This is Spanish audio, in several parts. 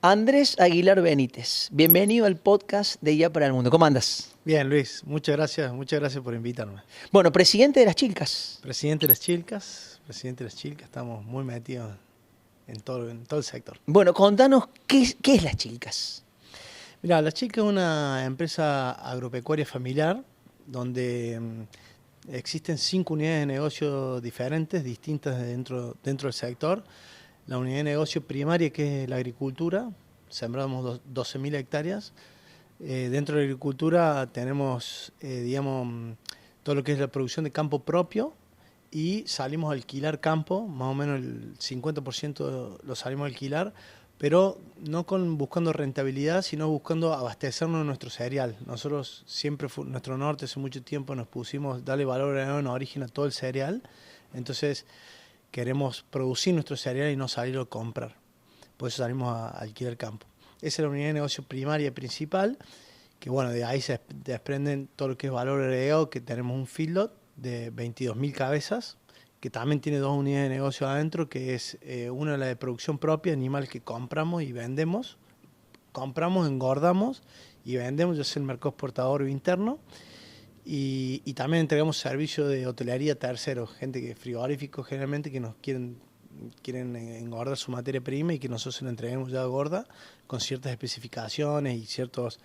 Andrés Aguilar Benítez, bienvenido al podcast de Guía para el Mundo. ¿Cómo andas? Bien, Luis, muchas gracias por invitarme. Bueno, presidente de las Chilcas. Presidente de las Chilcas, estamos muy metidos en todo el sector. Bueno, contanos qué es las Chilcas. Mirá, Las Chilcas es una empresa agropecuaria familiar donde existen 5 unidades de negocio diferentes, distintas dentro del sector. La unidad de negocio primaria, que es la agricultura, sembramos 12.000 hectáreas. Dentro de la agricultura tenemos, todo lo que es la producción de campo propio y salimos a alquilar campo, más o menos el 50% lo salimos a alquilar, pero no buscando rentabilidad, sino buscando abastecernos de nuestro cereal. Nosotros siempre, nuestro norte, hace mucho tiempo nos pusimos darle valor en origen a todo el cereal, entonces queremos producir nuestro cereal y no salirlo a comprar. Por eso salimos a alquilar campo. Esa es la unidad de negocio primaria y principal, que bueno, de ahí se desprenden todo lo que es valor agregado, que tenemos un feedlot de 22.000 cabezas, que también tiene 2 unidades de negocio adentro, que es una la de producción propia, animal que compramos y vendemos. Compramos, engordamos y vendemos, yo soy el mercado exportador interno. Y también entregamos servicio de hotelería a terceros, gente que frigoríficos generalmente que nos quieren engordar su materia prima y que nosotros se la entreguemos ya gorda con ciertas especificaciones y ciertos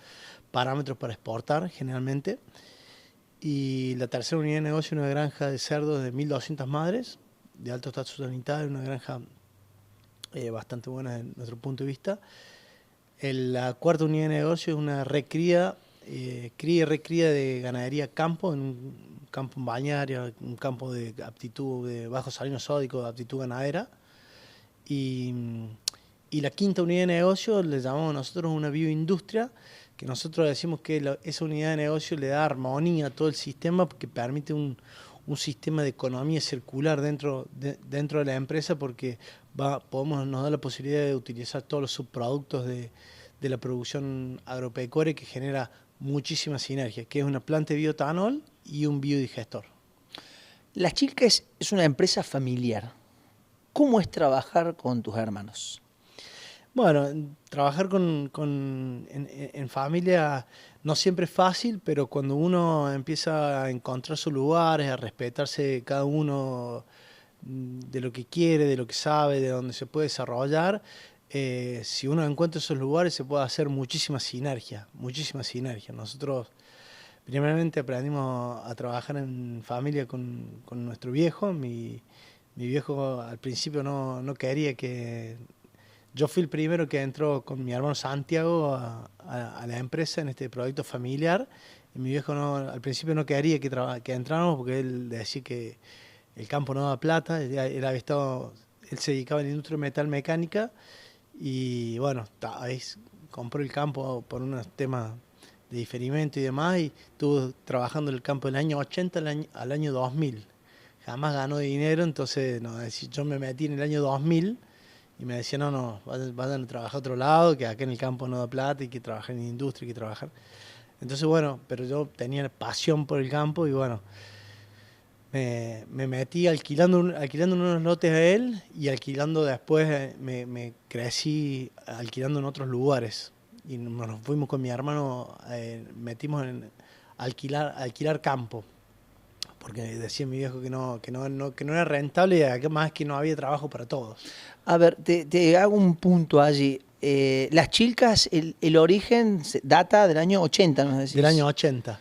parámetros para exportar generalmente. Y la tercera unidad de negocio es una granja de cerdos de 1.200 madres de alto estatus sanitario, una granja bastante buena desde nuestro punto de vista. La cuarta unidad de negocio es una recría, cría y recría de ganadería campo, en un campo en bañaria, un campo de aptitud de bajo salino sódico, de aptitud ganadera. Y la quinta unidad de negocio le llamamos nosotros una bioindustria, que nosotros decimos que esa unidad de negocio le da armonía a todo el sistema porque permite un sistema de economía circular dentro de la empresa, porque nos da la posibilidad de utilizar todos los subproductos de la producción agropecuaria, que genera muchísima sinergia, que es una planta de bioetanol y un biodigestor. Las Chilcas es una empresa familiar. ¿Cómo es trabajar con tus hermanos? Bueno, trabajar en familia no siempre es fácil, pero cuando uno empieza a encontrar sus lugares, a respetarse cada uno de lo que quiere, de lo que sabe, de donde se puede desarrollar, si uno encuentra esos lugares se puede hacer muchísima sinergia, muchísima sinergia. Nosotros primeramente aprendimos a trabajar en familia con nuestro viejo. Mi viejo al principio no quería que... Yo fui el primero que entró con mi hermano Santiago a la empresa en este proyecto familiar. Y mi viejo al principio no quería que entráramos porque él decía que el campo no daba plata. Él se dedicaba a la industria metal mecánica y bueno, ahí compró el campo por unos temas de diferimiento y demás, y estuvo trabajando en el campo del año 80 al año 2000. Jamás ganó dinero, entonces yo me metí en el año 2000 y me decía, no, vayan a trabajar a otro lado, que acá en el campo no da plata, hay que trabajar en industria, hay que trabajar. Entonces bueno, pero yo tenía pasión por el campo y bueno, me metí alquilando unos lotes a él y alquilando después, me crecí alquilando en otros lugares. Y nos fuimos con mi hermano, metimos en alquilar campo. Porque decía mi viejo que no era rentable y además que no había trabajo para todos. A ver, te hago un punto allí. Las Chilcas, el origen data del año 80, ¿no decís? Del año 80.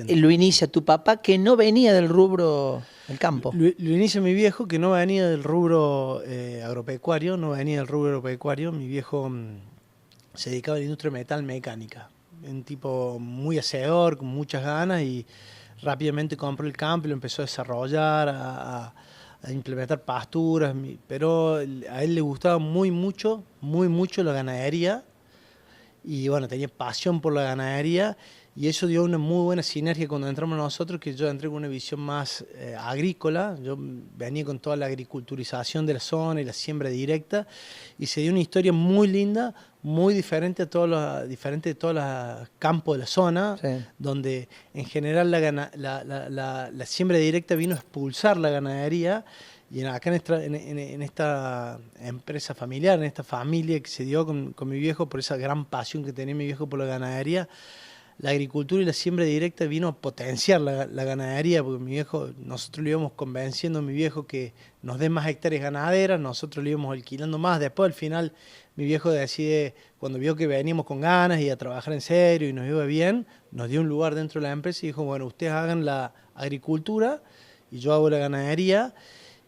Lo inicia tu papá, que no venía del rubro del campo. Lo inicia mi viejo, que no venía del rubro agropecuario, Mi viejo se dedicaba a la industria metal mecánica. Un tipo muy hacedor, con muchas ganas, y rápidamente compró el campo y lo empezó a desarrollar, a implementar pasturas, pero a él le gustaba muy mucho la ganadería, y bueno, tenía pasión por la ganadería, y eso dio una muy buena sinergia cuando entramos nosotros, que yo entré con una visión más agrícola. Yo venía con toda la agriculturización de la zona y la siembra directa, y se dio una historia muy linda, muy diferente de todos los campos de la zona, sí, donde en general la siembra directa vino a expulsar la ganadería, Y acá en esta empresa familiar, en esta familia que se dio con mi viejo, por esa gran pasión que tenía mi viejo por la ganadería, la agricultura y la siembra directa vino a potenciar la ganadería, porque mi viejo, nosotros le íbamos convenciendo a mi viejo que nos dé más hectáreas ganaderas, nosotros le íbamos alquilando más. Después, al final, mi viejo decide, cuando vio que veníamos con ganas y a trabajar en serio y nos iba bien, nos dio un lugar dentro de la empresa y dijo, bueno, ustedes hagan la agricultura y yo hago la ganadería.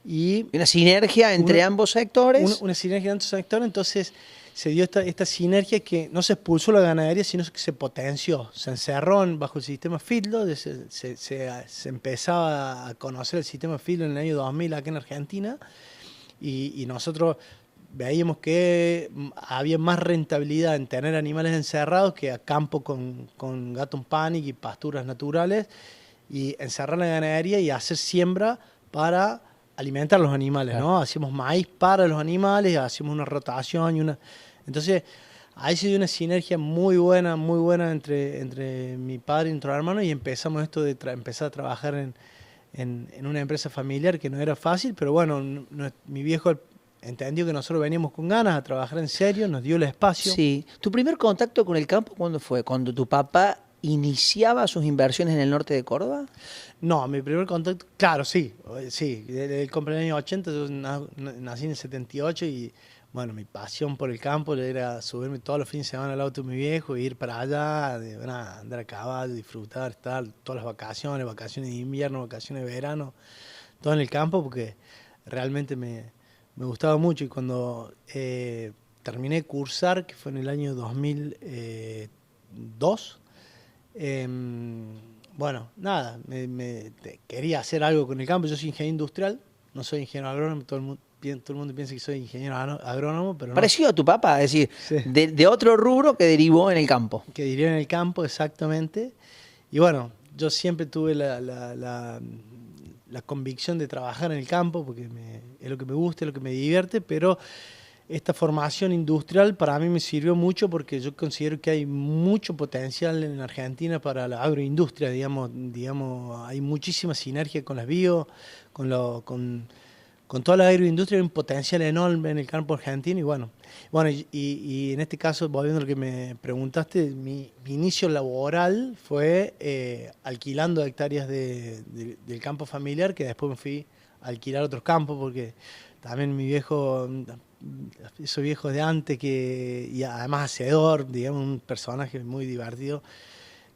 Y una sinergia entre ambos sectores. Una sinergia entre ambos sectores, entonces se dio esta sinergia que no se expulsó la ganadería, sino que se potenció, se encerró bajo el sistema feedlot, se empezaba a conocer el sistema feedlot en el año 2000 acá en Argentina, y nosotros veíamos que había más rentabilidad en tener animales encerrados que a campo con gato en panic y pasturas naturales, y encerrar la ganadería y hacer siembra para alimentar a los animales, claro, ¿no? Hacíamos maíz para los animales, hacíamos una rotación Entonces, ahí se dio una sinergia muy buena entre mi padre y nuestro hermano, y empezamos esto de empezar a trabajar en una empresa familiar que no era fácil, pero bueno, mi viejo entendió que nosotros veníamos con ganas a trabajar en serio, nos dio el espacio. Sí. ¿Tu primer contacto con el campo cuándo fue? ¿Cuando tu papá iniciaba sus inversiones en el norte de Córdoba? No, mi primer contacto, claro, sí, él compré en el año 80, yo nací en el 78 y bueno, mi pasión por el campo era subirme todos los fines de semana al auto de mi viejo e ir para allá, andar a caballo, disfrutar, estar todas las vacaciones de invierno, vacaciones de verano, todo en el campo porque realmente me gustaba mucho. Y cuando terminé de cursar, que fue en el año 2002, bueno, nada, quería hacer algo con el campo. Yo soy ingeniero industrial, no soy ingeniero agrónomo, todo el mundo piensa que soy ingeniero agrónomo, pero no. Parecido a tu papá, es decir, sí, de otro rubro que derivó en el campo. Que derivó en el campo, exactamente. Y bueno, yo siempre tuve la convicción de trabajar en el campo, porque es lo que me gusta, es lo que me divierte, pero esta formación industrial para mí me sirvió mucho porque yo considero que hay mucho potencial en Argentina para la agroindustria, digamos, hay muchísima sinergia con las bio, con toda la agroindustria, hay un potencial enorme en el campo argentino. Y bueno, y en este caso, volviendo a lo que me preguntaste, mi inicio laboral fue alquilando hectáreas del campo familiar, que después me fui a alquilar otros campos porque también mi viejo, esos viejos de antes, y además hacedor, digamos, un personaje muy divertido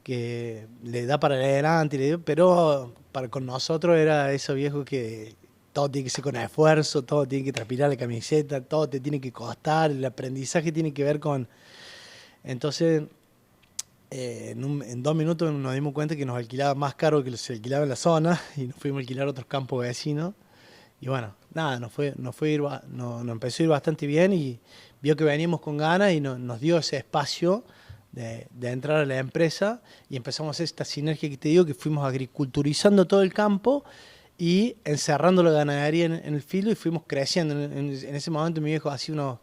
que le da para adelante, pero con nosotros era esos viejos que todo tiene que ser con esfuerzo, todo tiene que transpirar la camiseta, todo te tiene que costar, el aprendizaje tiene que ver con... Entonces, en 2 minutos nos dimos cuenta que nos alquilaba más caro que se alquilaba en la zona, y nos fuimos a alquilar otros campos vecinos. Y bueno, nada, nos empezó a ir bastante bien, y vio que veníamos con ganas y nos dio ese espacio de entrar a la empresa, y empezamos a hacer esta sinergia que te digo, que fuimos agriculturizando todo el campo y encerrando la ganadería en el filo, y fuimos creciendo. En ese momento mi viejo hacía unos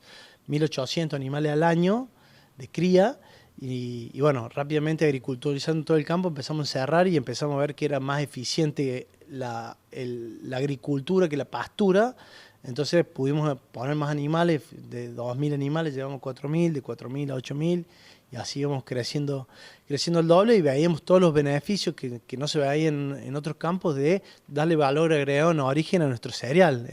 1.800 animales al año de cría, y bueno, rápidamente agriculturizando todo el campo empezamos a encerrar y empezamos a ver que era más eficiente la agricultura que la pastura. Entonces pudimos poner más animales, de 2.000 animales llevamos 4.000, de 4.000 a 8.000, y así íbamos creciendo el doble, y veíamos todos los beneficios que no se veían en otros campos de darle valor agregado en origen a nuestro cereal.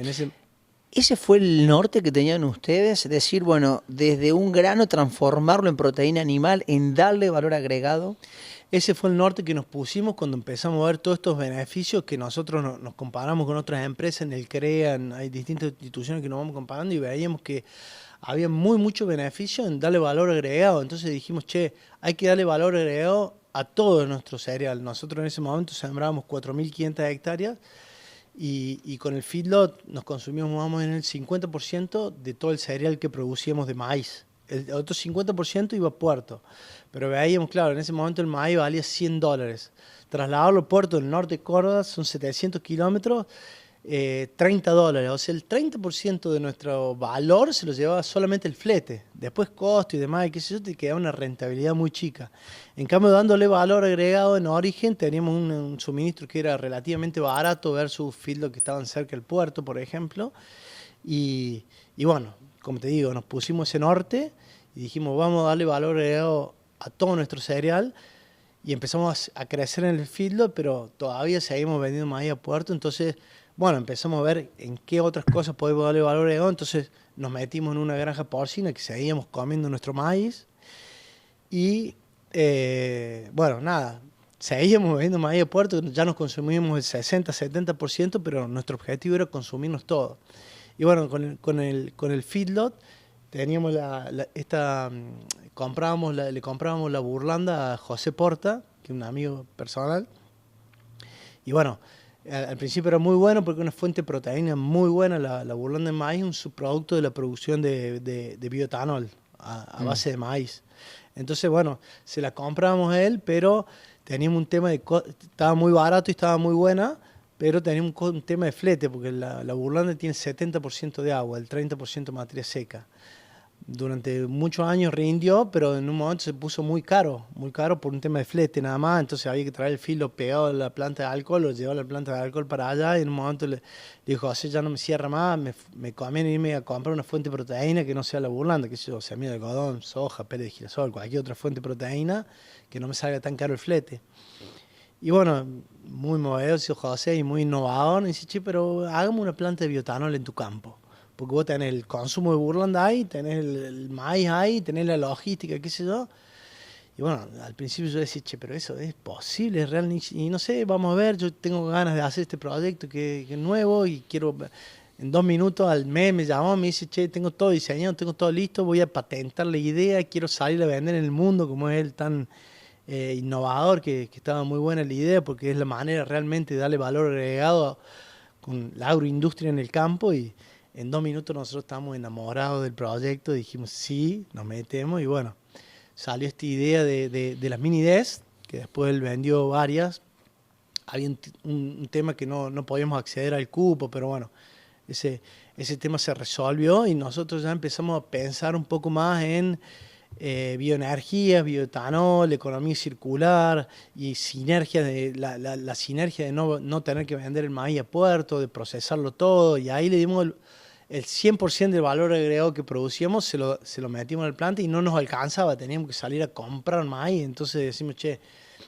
¿Ese fue el norte que tenían ustedes? Es decir, bueno, desde un grano transformarlo en proteína animal, en darle valor agregado. Ese fue el norte que nos pusimos cuando empezamos a ver todos estos beneficios, que nosotros nos comparamos con otras empresas en el CREA, hay distintas instituciones que nos vamos comparando, y veíamos que había mucho beneficio en darle valor agregado. Entonces dijimos, hay que darle valor agregado a todo nuestro cereal. Nosotros en ese momento sembrábamos 4.500 hectáreas, y con el feedlot nos consumíamos más o menos el 50% de todo el cereal que producíamos de maíz. El otro 50% iba a puerto. Pero veíamos, claro, en ese momento el maíz valía $100. Trasladarlo a puerto del norte de Córdoba son 700 kilómetros. $30. O sea, el 30% de nuestro valor se lo llevaba solamente el flete. Después costo y demás, y qué sé yo, te quedaba una rentabilidad muy chica. En cambio, dándole valor agregado en origen, teníamos un suministro que era relativamente barato versus fieldos que estaban cerca del puerto, por ejemplo. Y bueno, como te digo, nos pusimos ese norte y dijimos, vamos a darle valor agregado a todo nuestro cereal. Y empezamos a crecer en el feedlot, pero todavía seguimos vendiendo maíz a puerto. Entonces, bueno, empezamos a ver en qué otras cosas podemos darle valor agregado. Entonces nos metimos en una granja porcina que seguíamos comiendo nuestro maíz. Y bueno, nada, seguíamos vendiendo maíz a puerto, ya nos consumimos el 60-70%, pero nuestro objetivo era consumirnos todo. Y bueno, con el feedlot teníamos le comprábamos la burlanda a José Porta, que es un amigo personal. Y bueno, al principio era muy bueno porque es una fuente de proteína muy buena. La burlanda de maíz es un subproducto de la producción de bioetanol a base de maíz. Entonces, bueno, se la comprábamos a él, pero teníamos un tema estaba muy barato y estaba muy buena, pero teníamos un tema de flete, porque la burlanda tiene 70% de agua, el 30% materia seca. Durante muchos años rindió, pero en un momento se puso muy caro por un tema de flete nada más. Entonces había que traer el filo pegado a la planta de alcohol, lo llevó a la planta de alcohol para allá, y en un momento le dijo, así ya no me cierra más, me conviene irme a comprar una fuente de proteína que no sea la burlanda, que sea semilla de algodón, soja, pele de girasol, cualquier otra fuente de proteína que no me salga tan caro el flete. Y bueno, muy movido, José, y muy innovador. Y dice, che, pero hagamos una planta de biotanol en tu campo. Porque vos tenés el consumo de burlanda ahí, tenés el maíz ahí, tenés la logística, qué sé yo. Y bueno, al principio yo decía, che, pero eso es posible, es real. Y no sé, vamos a ver, yo tengo ganas de hacer este proyecto que es nuevo y quiero... En 2 minutos al mes me llamó, me dice, che, tengo todo diseñado, tengo todo listo, voy a patentar la idea, quiero salir a vender en el mundo, como es él tan innovador, que estaba muy buena la idea, porque es la manera realmente de darle valor agregado con la agroindustria en el campo. Y en 2 minutos nosotros estábamos enamorados del proyecto, dijimos sí, nos metemos. Y bueno, salió esta idea de las mini DES, que después él vendió varias. Había un tema que no podíamos acceder al cupo, pero bueno, ese tema se resolvió y nosotros ya empezamos a pensar un poco más en bioenergía, bioetanol, economía circular y sinergia la sinergia de no tener que vender el maíz a puerto, de procesarlo todo. Y ahí le dimos el 100% del valor agregado que producíamos, se lo metimos en el planta y no nos alcanzaba, teníamos que salir a comprar maíz. Entonces decimos, che,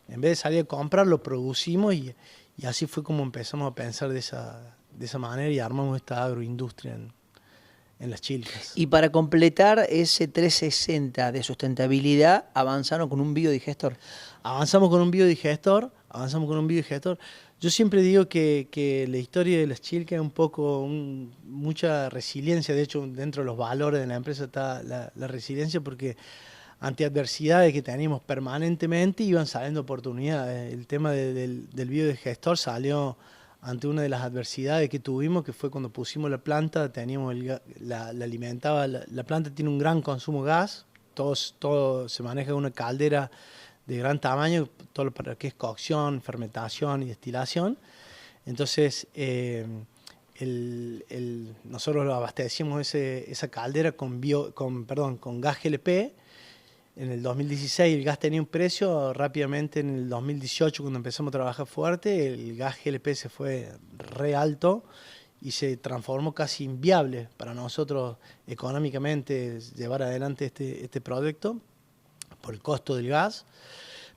en vez de salir a comprar, lo producimos y así fue como empezamos a pensar de esa manera y armamos esta agroindustria en Las Chilcas. Y para completar ese 360 de sustentabilidad, avanzaron con un biodigestor. Avanzamos con un biodigestor. Yo siempre digo que la historia de Las Chilcas es un poco mucha resiliencia. De hecho, dentro de los valores de la empresa está la resiliencia, porque ante adversidades que teníamos permanentemente iban saliendo oportunidades. El tema del biodigestor salió ante una de las adversidades que tuvimos, que fue cuando pusimos la planta. Teníamos la planta tiene un gran consumo de gas, todo se maneja en una caldera de gran tamaño, todo lo para que es cocción, fermentación y destilación. Entonces nosotros lo abastecimos esa caldera con gas GLP. En el 2016 el gas tenía un precio, rápidamente en el 2018, cuando empezamos a trabajar fuerte, el gas GLP se fue re alto y se transformó casi inviable para nosotros económicamente llevar adelante este proyecto por el costo del gas.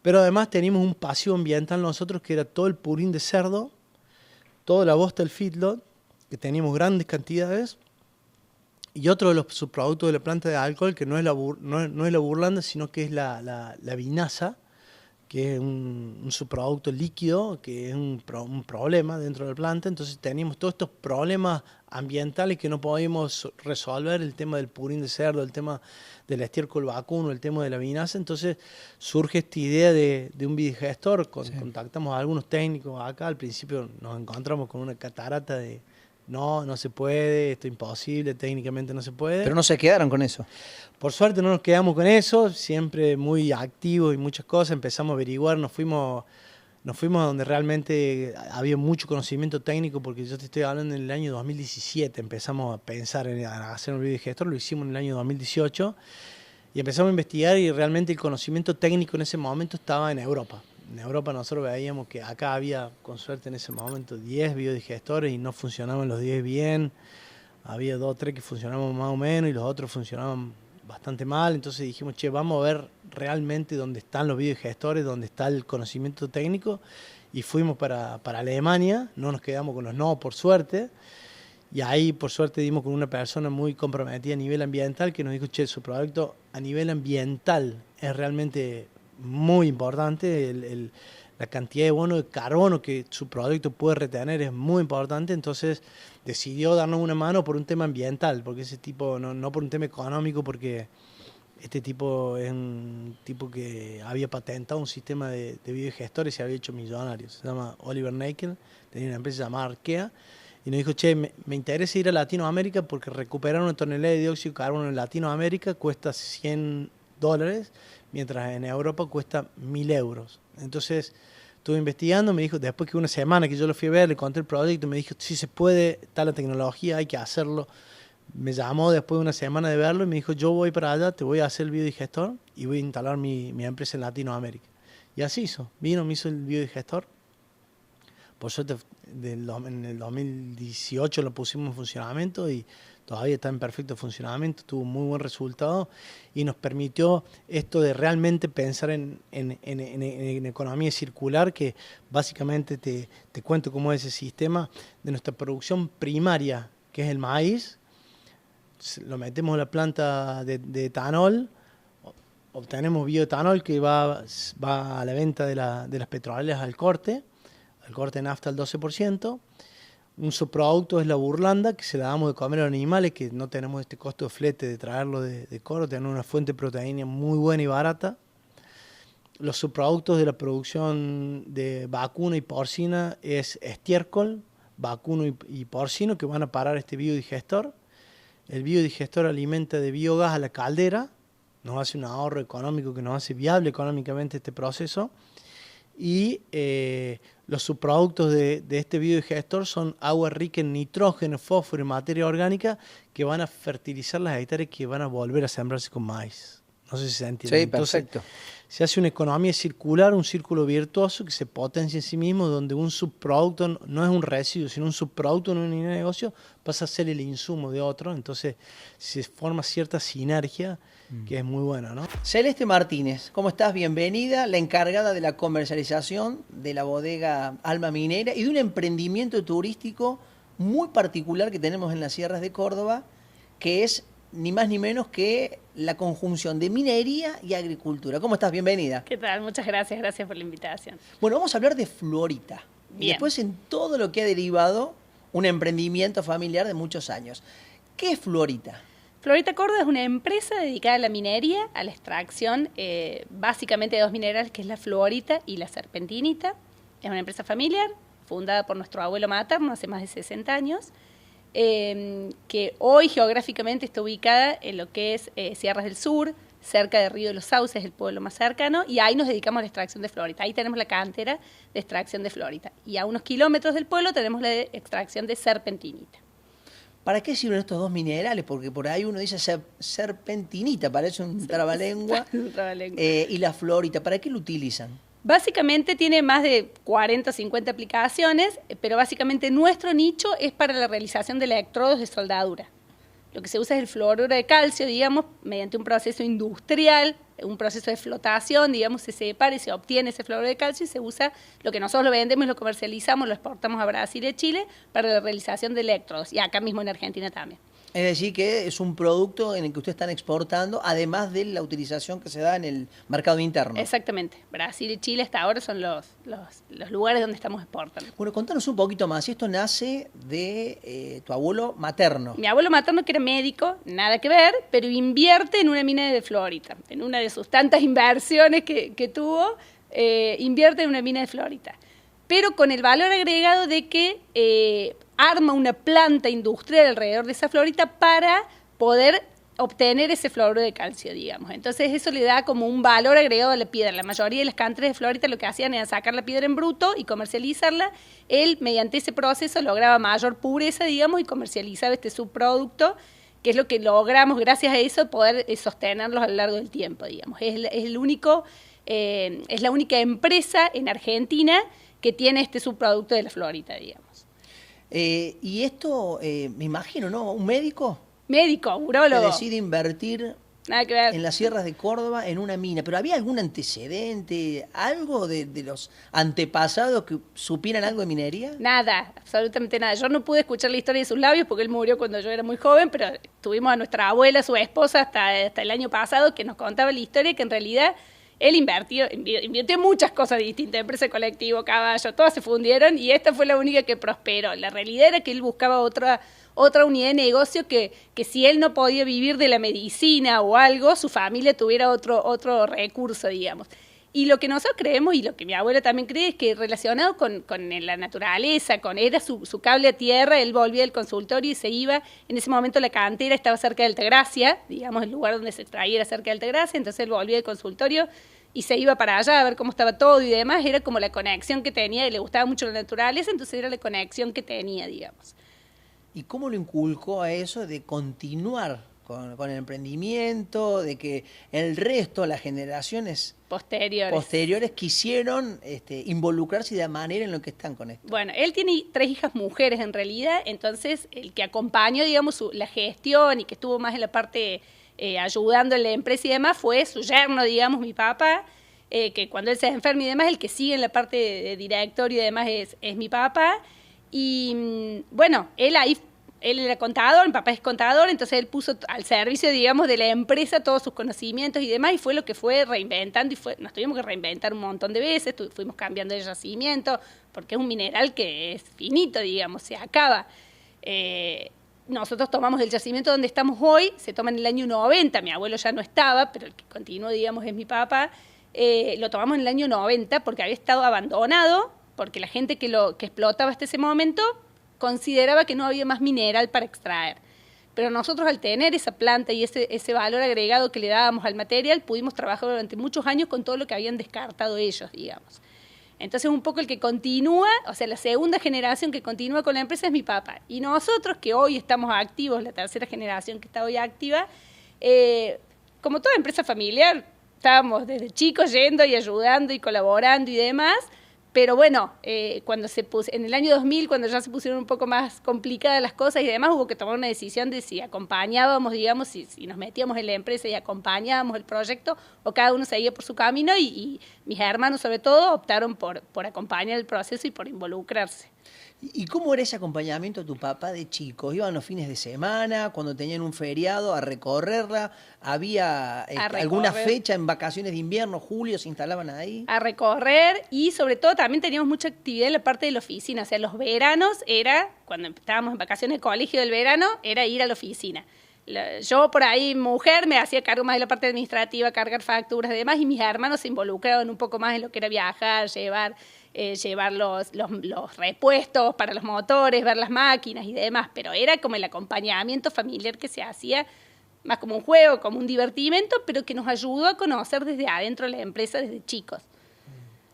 Pero además teníamos un pasivo ambiental nosotros, que era todo el purín de cerdo, toda la bosta del feedlot, que teníamos grandes cantidades. Y otro de los subproductos de la planta de alcohol, que no es la burlanda, sino que es la vinaza, que es un subproducto líquido, que es un problema dentro de la planta. Entonces teníamos todos estos problemas ambientales que no podíamos resolver, el tema del purín de cerdo, el tema del estiércol vacuno, el tema de la vinaza. Entonces surge esta idea de un biodigestor. Contactamos a algunos técnicos acá. Al principio nos encontramos con una catarata de no se puede, esto es imposible, técnicamente no se puede. Pero no se quedaron con eso. Por suerte no nos quedamos con eso, siempre muy activos y muchas cosas. Empezamos a averiguar, nos fuimos nos fuimos a donde realmente había mucho conocimiento técnico, porque yo te estoy hablando en el año 2017, empezamos a pensar en hacer un biodigestor, lo hicimos en el año 2018, y empezamos a investigar y realmente el conocimiento técnico en ese momento estaba en Europa. En Europa nosotros veíamos que acá había, con suerte en ese momento, 10 biodigestores y no funcionaban los 10 bien. Había 2 o 3 que funcionaban más o menos y los otros funcionaban bastante mal. Entonces dijimos, che, vamos a ver realmente dónde están los biodigestores, dónde está el conocimiento técnico. Y fuimos para Alemania, no nos quedamos con los no, por suerte. Y ahí, por suerte, dimos con una persona muy comprometida a nivel ambiental que nos dijo, che, su producto a nivel ambiental es realmente muy importante. La cantidad de bono de carbono que su producto puede retener es muy importante. Entonces decidió darnos una mano por un tema ambiental, porque ese tipo, no por un tema económico, porque este tipo es un tipo que había patentado un sistema de biodigestores y se había hecho millonario. Se llama Oliver Nagel, tenía una empresa llamada Arkea. Y nos dijo, che, me interesa ir a Latinoamérica porque recuperar una tonelada de dióxido de carbono en Latinoamérica cuesta $100, mientras en Europa cuesta 1.000 euros. Entonces, estuve investigando, me dijo, después que una semana que yo lo fui a ver, le conté el proyecto, me dijo, si se puede, está la tecnología, hay que hacerlo. Me llamó después de una semana de verlo y me dijo, yo voy para allá, te voy a hacer el biodigestor y voy a instalar mi empresa en Latinoamérica. Y así hizo, me hizo el biodigestor. Por suerte, en el 2018 lo pusimos en funcionamiento y todavía está en perfecto funcionamiento, tuvo muy buen resultado y nos permitió esto de realmente pensar en economía circular, que básicamente te cuento cómo es ese sistema de nuestra producción primaria, que es el maíz. Lo metemos en la planta de etanol, obtenemos bioetanol que va a la venta de las petroleras al corte de nafta al 12%. Un subproducto es la burlanda, que se la damos de comer a los animales, que no tenemos este costo de flete de traerlo de Coro, tenemos una fuente de proteína muy buena y barata. Los subproductos de la producción de vacuna y porcina es estiércol, vacuno y porcino, que van a parar este biodigestor. El biodigestor alimenta de biogás a la caldera, nos hace un ahorro económico que nos hace viable económicamente este proceso. Y los subproductos de este biodigestor son agua rica en nitrógeno, fósforo y materia orgánica que van a fertilizar las hectáreas que van a volver a sembrarse con maíz. No sé si se entiende. Sí, Entonces, perfecto. se hace una economía circular, un círculo virtuoso que se potencia en sí mismo, donde un subproducto no es un residuo, sino un subproducto en un negocio pasa a ser el insumo de otro. Entonces se forma cierta sinergia que es muy buena, ¿no? Celeste Martínez, ¿cómo estás? Bienvenida, la encargada de la comercialización de la bodega Alma Minera y de un emprendimiento turístico muy particular que tenemos en las sierras de Córdoba, que es ni más ni menos que la conjunción de minería y agricultura. ¿Cómo estás? Bienvenida. ¿Qué tal? Muchas gracias, gracias por la invitación. Bueno, vamos a hablar de Florita. Bien. Y después en todo lo que ha derivado un emprendimiento familiar de muchos años. ¿Qué es Florita? Florita Córdoba es una empresa dedicada a la minería, a la extracción, básicamente de dos minerales, que es la fluorita y la serpentinita. Es una empresa familiar, fundada por nuestro abuelo materno hace más de 60 años, que hoy geográficamente está ubicada en lo que es Sierras del Sur, cerca de Río de los Sauces, el pueblo más cercano, y ahí nos dedicamos a la extracción de fluorita. Ahí tenemos la cantera de extracción de fluorita. Y a unos kilómetros del pueblo tenemos la extracción de serpentinita. ¿Para qué sirven estos dos minerales? Porque por ahí uno dice serpentinita, parece un trabalengua. Y la florita, ¿para qué lo utilizan? Básicamente tiene más de 40 o 50 aplicaciones, pero básicamente nuestro nicho es para la realización de electrodos de soldadura. Lo que se usa es el fluoruro de calcio, digamos, mediante un proceso industrial, un proceso de flotación, digamos, se separa y se obtiene ese fluoruro de calcio y se usa, lo que nosotros lo vendemos, lo comercializamos, lo exportamos a Brasil y Chile para la realización de electrodos, y acá mismo en Argentina también. Es decir, que es un producto en el que ustedes están exportando, además de la utilización que se da en el mercado interno. Exactamente. Brasil y Chile hasta ahora son los lugares donde estamos exportando. Bueno, contanos un poquito más. Esto nace de tu abuelo materno. Mi abuelo materno, que era médico, nada que ver, pero invierte en una mina de fluorita. En una de sus tantas inversiones que tuvo, invierte en una mina de fluorita. Pero con el valor agregado de que arma una planta industrial alrededor de esa fluorita para poder obtener ese fluoruro de calcio, digamos. Entonces eso le da como un valor agregado a la piedra. La mayoría de las canteras de fluorita lo que hacían era sacar la piedra en bruto y comercializarla. Él, mediante ese proceso, lograba mayor pureza, digamos, y comercializaba este subproducto, que es lo que logramos, gracias a eso, poder sostenerlos a lo largo del tiempo, digamos. Es la única empresa en Argentina que tiene este subproducto de la fluorita, digamos. Y esto, me imagino, ¿no? ¿Un médico? Médico, urólogo. Que decide invertir Nada que ver. en las sierras de Córdoba en una mina. ¿Pero había algún antecedente, algo de los antepasados que supieran algo de minería? Nada, absolutamente nada. Yo no pude escuchar la historia de sus labios porque él murió cuando yo era muy joven, pero tuvimos a nuestra abuela, su esposa, hasta el año pasado, que nos contaba la historia, que en realidad él invirtió en muchas cosas distintas, empresa, colectivo, caballo, todas se fundieron y esta fue la única que prosperó. La realidad era que él buscaba otra unidad de negocio que si él no podía vivir de la medicina o algo, su familia tuviera otro recurso, digamos. Y lo que nosotros creemos, y lo que mi abuela también cree, es que relacionado con la naturaleza, era su cable a tierra, él volvía del consultorio y se iba. En ese momento la cantera estaba cerca de Altagracia, digamos, el lugar donde se extraía era cerca de Altagracia, entonces él volvía del consultorio y se iba para allá a ver cómo estaba todo y demás. Era como la conexión que tenía, y le gustaba mucho la naturaleza, entonces era la conexión que tenía, digamos. ¿Y cómo lo inculcó a eso de continuar con el emprendimiento, de que el resto, las generaciones posteriores quisieron involucrarse de manera en lo que están con esto? Bueno, él tiene 3 hijas mujeres en realidad, entonces el que acompañó, digamos, la gestión y que estuvo más en la parte ayudando en la empresa y demás fue su yerno, digamos, mi papá, que cuando él se enferma y demás, el que sigue en la parte de directorio y demás es mi papá. Y bueno, él era contador, mi papá es contador, entonces él puso al servicio, digamos, de la empresa todos sus conocimientos y demás, y fue lo que fue reinventando, nos tuvimos que reinventar un montón de veces, fuimos cambiando de yacimiento, porque es un mineral que es finito, digamos, se acaba. Nosotros tomamos el yacimiento donde estamos hoy, se toma en el año 90, mi abuelo ya no estaba, pero el que continuó, digamos, es mi papá, lo tomamos en el año 90 porque había estado abandonado, porque la gente que explotaba hasta ese momento consideraba que no había más mineral para extraer. Pero nosotros, al tener esa planta y ese valor agregado que le dábamos al material, pudimos trabajar durante muchos años con todo lo que habían descartado ellos, digamos. Entonces, un poco el que continúa, o sea, la segunda generación que continúa con la empresa es mi papá. Y nosotros, que hoy estamos activos, la tercera generación que está hoy activa, como toda empresa familiar, estábamos desde chicos yendo y ayudando y colaborando y demás. Pero bueno, cuando en el año 2000, cuando ya se pusieron un poco más complicadas las cosas y demás, hubo que tomar una decisión de si acompañábamos, digamos, si nos metíamos en la empresa y acompañábamos el proyecto, o cada uno seguía por su camino, y mis hermanos sobre todo optaron por acompañar el proceso y por involucrarse. ¿Y cómo era ese acompañamiento a tu papá de chicos? ¿Iban los fines de semana, cuando tenían un feriado, a recorrerla? ¿Había alguna fecha en vacaciones de invierno, julio, se instalaban ahí? A recorrer, y sobre todo también teníamos mucha actividad en la parte de la oficina. O sea, los veranos cuando estábamos en vacaciones de colegio del verano, era ir a la oficina. Yo por ahí, mujer, me hacía cargo más de la parte administrativa, cargar facturas y demás, y mis hermanos se involucraban un poco más en lo que era viajar, llevar los repuestos para los motores, ver las máquinas y demás, pero era como el acompañamiento familiar que se hacía más como un juego, como un divertimento, pero que nos ayudó a conocer desde adentro la empresa desde chicos.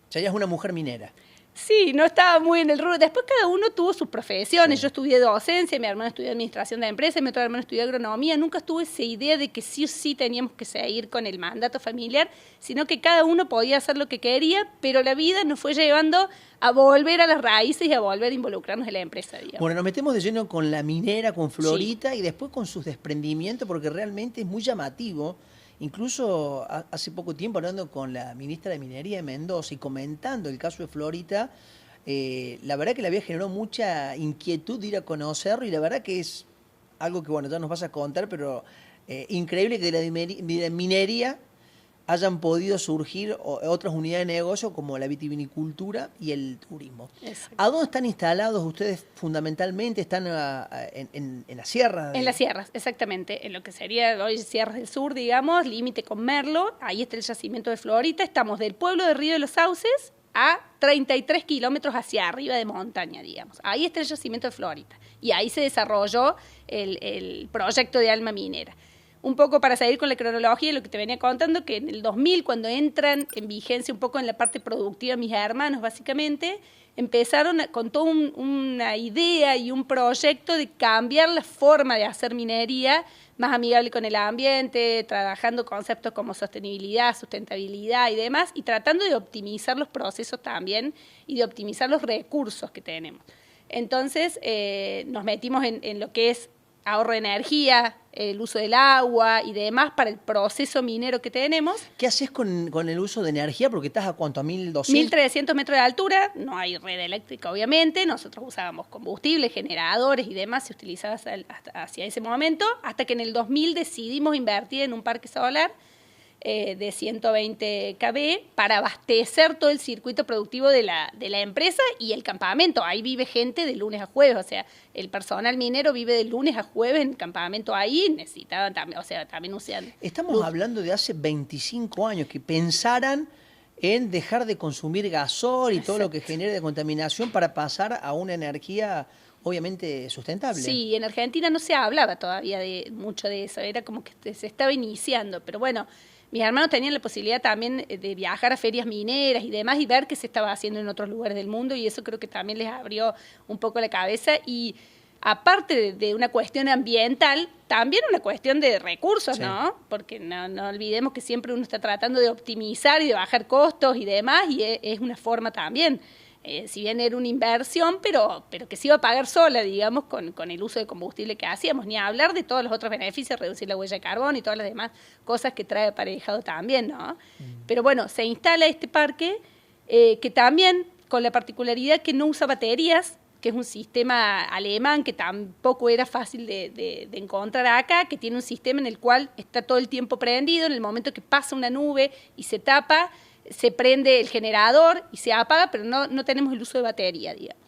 O sea, ella es una mujer minera. Sí, no estaba muy en el rubro. Después cada uno tuvo sus profesiones. Sí. Yo estudié docencia, mi hermano estudió administración de empresas, mi otro hermano estudió agronomía. Nunca estuve esa idea de que sí o sí teníamos que seguir con el mandato familiar, sino que cada uno podía hacer lo que quería, pero la vida nos fue llevando a volver a las raíces y a volver a involucrarnos en la empresa, digamos. Bueno, nos metemos de lleno con la minera, con Florita, sí, y después con sus desprendimientos, porque realmente es muy llamativo. Incluso hace poco tiempo, hablando con la ministra de Minería de Mendoza y comentando el caso de Florita, la verdad que le había generado mucha inquietud de ir a conocerlo, y la verdad que es algo que, bueno, ya nos vas a contar, pero increíble que de la minería hayan podido surgir otras unidades de negocio como la vitivinicultura y el turismo. Exacto. ¿A dónde están instalados ustedes fundamentalmente? ¿Están en las sierras? En las sierras, exactamente. En lo que sería hoy Sierras del Sur, digamos, límite con Merlo. Ahí está el yacimiento de Florita. Estamos del pueblo de Río de los Sauces a 33 kilómetros hacia arriba de montaña, digamos. Ahí está el yacimiento de Florita. Y ahí se desarrolló el proyecto de Alma Minera. un poco para seguir con la cronología, lo que te venía contando, que en el 2000, cuando entran en vigencia un poco en la parte productiva mis hermanos, básicamente, empezaron con toda una idea y un proyecto de cambiar la forma de hacer minería más amigable con el ambiente, trabajando conceptos como sostenibilidad, sustentabilidad y demás, y tratando de optimizar los procesos también y de optimizar los recursos que tenemos. Entonces, nos metimos en lo que es ahorro de energía, el uso del agua y demás para el proceso minero que tenemos. ¿Qué haces con el uso de energía? Porque estás a ¿cuánto? ¿A 1.200? 1.300 metros de altura, no hay red eléctrica obviamente, nosotros usábamos combustibles, generadores y demás, se utilizaba hacia ese momento, hasta que en el 2000 decidimos invertir en un parque solar de 120 kV para abastecer todo el circuito productivo de la empresa y el campamento. Ahí vive gente de lunes a jueves, o sea, el personal minero vive de lunes a jueves en el campamento ahí, necesitaban también, o sea, también usan Estamos luz. hablando de hace 25 años que pensaran en dejar de consumir gasol y todo lo que genera de contaminación para pasar a una energía obviamente sustentable. Sí, en Argentina no se hablaba todavía mucho de eso, era como que se estaba iniciando, pero bueno, mis hermanos tenían la posibilidad también de viajar a ferias mineras y demás y ver qué se estaba haciendo en otros lugares del mundo y eso creo que también les abrió un poco la cabeza y aparte de una cuestión ambiental, también una cuestión de recursos, sí, ¿no? Porque no olvidemos que siempre uno está tratando de optimizar y de bajar costos y demás y es una forma también. Si bien era una inversión, pero que se iba a pagar sola, digamos, con el uso de combustible que hacíamos, ni hablar de todos los otros beneficios, reducir la huella de carbón y todas las demás cosas que trae aparejado también, ¿no? Pero bueno, se instala este parque que también, con la particularidad que no usa baterías, que es un sistema alemán que tampoco era fácil de encontrar acá, que tiene un sistema en el cual está todo el tiempo prendido, en el momento que pasa una nube y se tapa, se prende el generador y se apaga, pero no tenemos el uso de batería, digamos.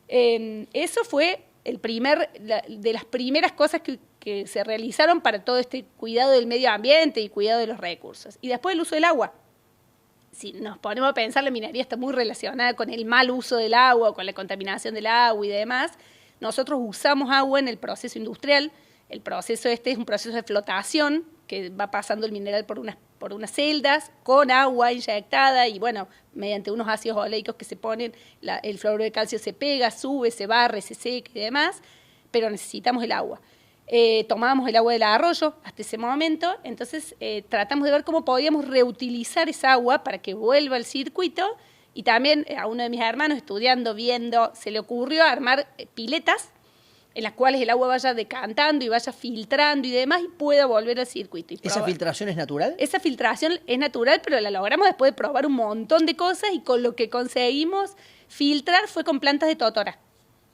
Eso fue de las primeras cosas que se realizaron para todo este cuidado del medio ambiente y cuidado de los recursos. Y después el uso del agua. Si nos ponemos a pensar, la minería está muy relacionada con el mal uso del agua, con la contaminación del agua y demás. Nosotros usamos agua en el proceso industrial. El proceso es un proceso de flotación, que va pasando el mineral por unas celdas con agua inyectada y bueno, mediante unos ácidos oleicos que se ponen, el fluoruro de calcio se pega, sube, se barre, se seca y demás, pero necesitamos el agua. Tomábamos el agua del arroyo hasta ese momento, entonces tratamos de ver cómo podíamos reutilizar esa agua para que vuelva al circuito y también a uno de mis hermanos estudiando, viendo, se le ocurrió armar piletas en las cuales el agua vaya decantando y vaya filtrando y demás y pueda volver al circuito. ¿Esa filtración es natural? Esa filtración es natural, pero la logramos después de probar un montón de cosas y con lo que conseguimos filtrar fue con plantas de totora.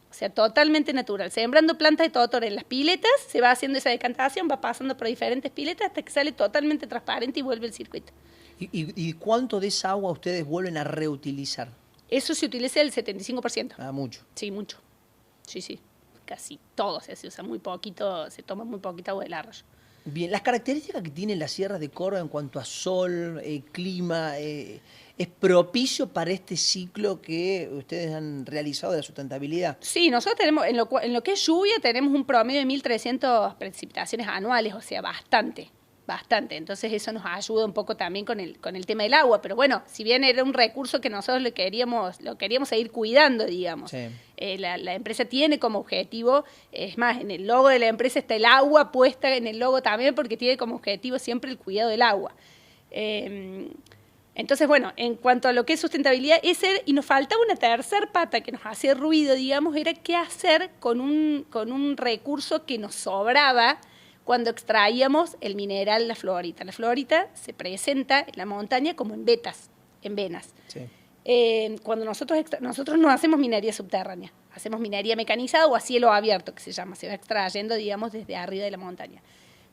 O sea, totalmente natural. Sembrando plantas de totora en las piletas, se va haciendo esa decantación, va pasando por diferentes piletas hasta que sale totalmente transparente y vuelve al circuito. ¿Y cuánto de esa agua ustedes vuelven a reutilizar? Eso se utiliza el 75%. Ah, mucho. Sí, mucho. Sí. Casi todo se usa muy poquito, se toma muy poquita agua del arroyo. Bien, las características que tienen las sierras de Córdoba en cuanto a sol, clima, ¿es propicio para este ciclo que ustedes han realizado de la sustentabilidad? Sí, nosotros tenemos, en lo que es lluvia, tenemos un promedio de 1.300 precipitaciones anuales, o sea, bastante. Entonces eso nos ayuda un poco también con el tema del agua, pero bueno, si bien era un recurso que nosotros lo queríamos seguir cuidando, digamos. Sí. La empresa tiene como objetivo, es más, en el logo de la empresa está el agua puesta en el logo también porque tiene como objetivo siempre el cuidado del agua. Entonces, bueno, en cuanto a lo que es sustentabilidad, y nos faltaba una tercer pata que nos hacía ruido, digamos, era qué hacer con un recurso que nos sobraba cuando extraíamos el mineral, la fluorita. La fluorita se presenta en la montaña como en venas. Sí. Cuando nosotros no hacemos minería subterránea, hacemos minería mecanizada o a cielo abierto, que se llama, se va extrayendo, digamos, desde arriba de la montaña.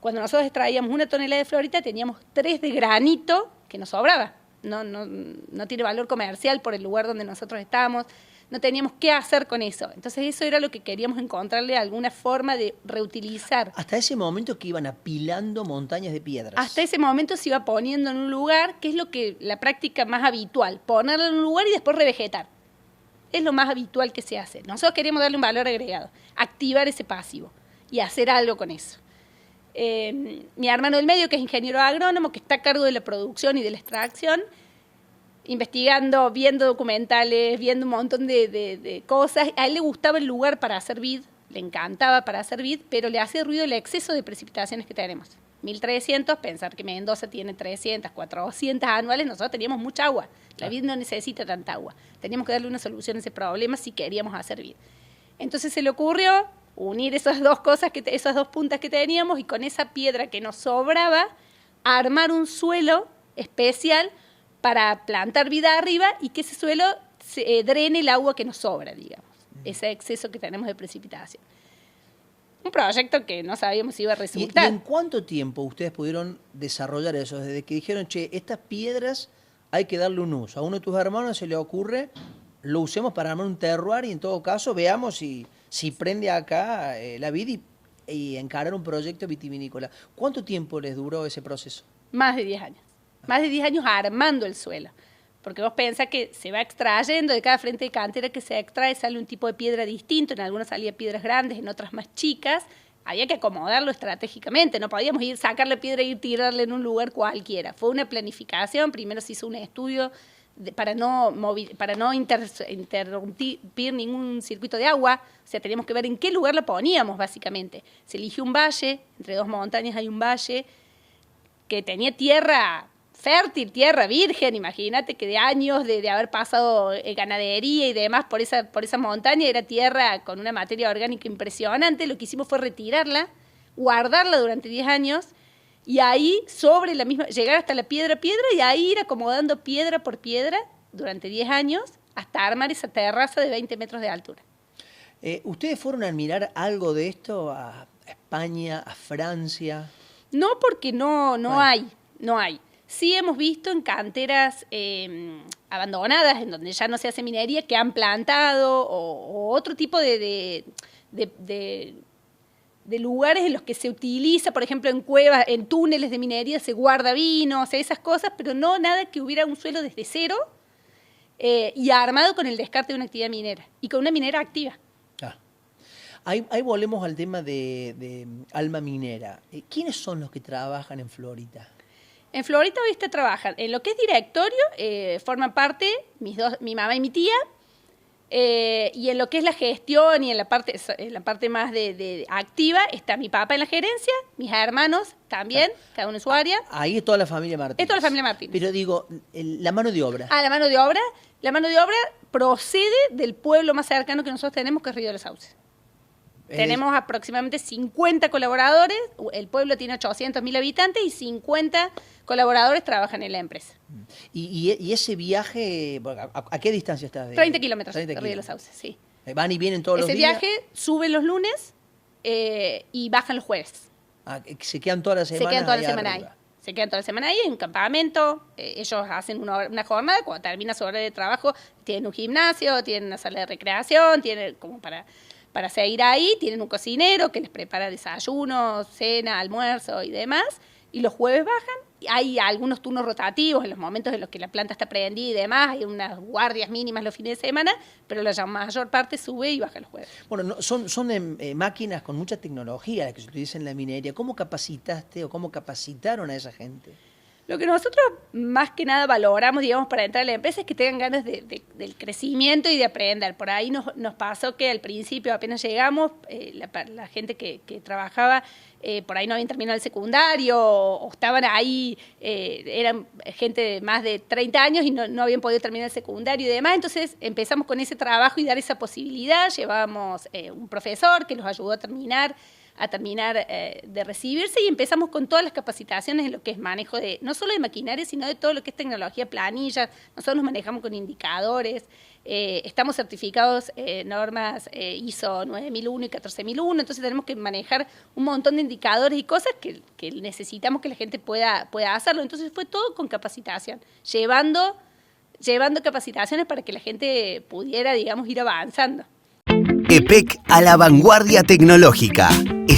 Cuando nosotros extraíamos 1 tonelada de fluorita, teníamos 3 de granito que nos sobraba. No tiene valor comercial por el lugar donde nosotros estábamos. No teníamos qué hacer con eso. Entonces eso era lo que queríamos encontrarle alguna forma de reutilizar. Hasta ese momento que iban apilando montañas de piedras. Hasta ese momento se iba poniendo en un lugar, que es la práctica más habitual, ponerlo en un lugar y después revegetar. Es lo más habitual que se hace. Nosotros queríamos darle un valor agregado, activar ese pasivo y hacer algo con eso. Mi hermano del medio, que es ingeniero agrónomo, que está a cargo de la producción y de la extracción, investigando, viendo documentales, viendo un montón de cosas. A él le gustaba el lugar para hacer vid, le encantaba para hacer vid, pero le hacía ruido el exceso de precipitaciones que tenemos. 1.300, pensar que Mendoza tiene 300, 400 anuales, nosotros teníamos mucha agua. La vid no necesita tanta agua. Teníamos que darle una solución a ese problema si queríamos hacer vid. Entonces se le ocurrió unir esas dos cosas, esas dos puntas que teníamos, y con esa piedra que nos sobraba, armar un suelo especial para plantar vida arriba y que ese suelo drene el agua que nos sobra, digamos, ese exceso que tenemos de precipitación. Un proyecto que no sabíamos si iba a resultar. ¿Y en cuánto tiempo ustedes pudieron desarrollar eso? Desde que dijeron, che, estas piedras hay que darle un uso. A uno de tus hermanos se le ocurre, lo usemos para armar un terroir y en todo caso veamos si prende acá la vid y encarar un proyecto vitivinícola. ¿Cuánto tiempo les duró ese proceso? Más de 10 años. Más de 10 años armando el suelo. Porque vos pensás que se va extrayendo de cada frente de cantera que se extrae, sale un tipo de piedra distinto, en algunas salían piedras grandes, en otras más chicas. Había que acomodarlo estratégicamente, no podíamos sacarle piedra y ir tirarle en un lugar cualquiera. Fue una planificación, primero se hizo un estudio para no interrumpir ningún circuito de agua, o sea, teníamos que ver en qué lugar lo poníamos, básicamente. Se eligió un valle, entre dos montañas hay un valle que tenía tierra fértil, tierra virgen, imagínate que de años de haber pasado ganadería y demás por esa montaña, era tierra con una materia orgánica impresionante. Lo que hicimos fue retirarla, guardarla durante 10 años y ahí sobre la misma, llegar hasta la piedra y ahí ir acomodando piedra por piedra durante 10 años hasta armar esa terraza de 20 metros de altura. ¿Ustedes fueron a admirar algo de esto a España, a Francia? No, porque no hay. Sí hemos visto en canteras abandonadas, en donde ya no se hace minería, que han plantado o otro tipo de lugares en los que se utiliza, por ejemplo, en cuevas, en túneles de minería se guarda vino, o sea, esas cosas, pero no nada que hubiera un suelo desde cero y armado con el descarte de una actividad minera y con una minera activa. Ahí volvemos al tema de Alma Minera. ¿Quiénes son los que trabajan en Florita? En Florita hoy trabajan, en lo que es directorio, forman parte mi mamá y mi tía, y en lo que es la gestión y en la parte más de activa está mi papá en la gerencia, mis hermanos también, cada uno en su área. Ahí es toda la familia Martínez. Es toda la familia Martínez. Pero digo, la mano de obra. La mano de obra. La mano de obra procede del pueblo más cercano que nosotros tenemos, que es Río de los Sauces. Tenemos aproximadamente 50 colaboradores, el pueblo tiene 800.000 habitantes y 50 colaboradores trabajan en la empresa. ¿Y ese viaje, a qué distancia estás? 30 kilómetros de Río de los Sauces, sí. ¿Van y vienen todos los días? Ese viaje suben los lunes y bajan los jueves. ¿Se quedan toda la semana? Se quedan toda la semana ahí. Se quedan toda la semana ahí en un campamento. Ellos hacen una jornada, cuando termina su hora de trabajo, tienen un gimnasio, tienen una sala de recreación, tienen como para seguir ahí, tienen un cocinero que les prepara desayuno, cena, almuerzo y demás, y los jueves bajan. Hay algunos turnos rotativos en los momentos en los que la planta está prendida y demás, hay unas guardias mínimas los fines de semana, pero la mayor parte sube y baja los jueves. Bueno, son máquinas con mucha tecnología las que se utilizan en la minería. ¿Cómo capacitaste o cómo capacitaron a esa gente? Lo que nosotros más que nada valoramos, digamos, para entrar a la empresa es que tengan ganas del crecimiento y de aprender. Por ahí nos pasó que al principio, apenas llegamos, la gente que trabajaba, por ahí no habían terminado el secundario o estaban ahí, eran gente de más de 30 años y no habían podido terminar el secundario y demás. Entonces empezamos con ese trabajo y dar esa posibilidad. Llevábamos un profesor que los ayudó a terminar de recibirse y empezamos con todas las capacitaciones en lo que es manejo no solo de maquinaria, sino de todo lo que es tecnología, planillas. Nosotros nos manejamos con indicadores, estamos certificados normas ISO 9001 y 14001, entonces tenemos que manejar un montón de indicadores y cosas que necesitamos que la gente pueda hacerlo. Entonces fue todo con capacitación, llevando capacitaciones para que la gente pudiera, digamos, ir avanzando. EPEC a la vanguardia tecnológica.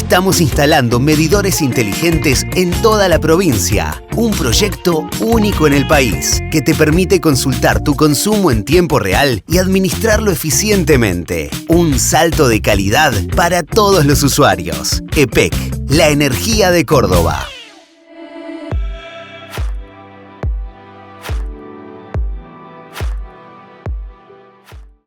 Estamos instalando medidores inteligentes en toda la provincia. Un proyecto único en el país que te permite consultar tu consumo en tiempo real y administrarlo eficientemente. Un salto de calidad para todos los usuarios. EPEC, la energía de Córdoba.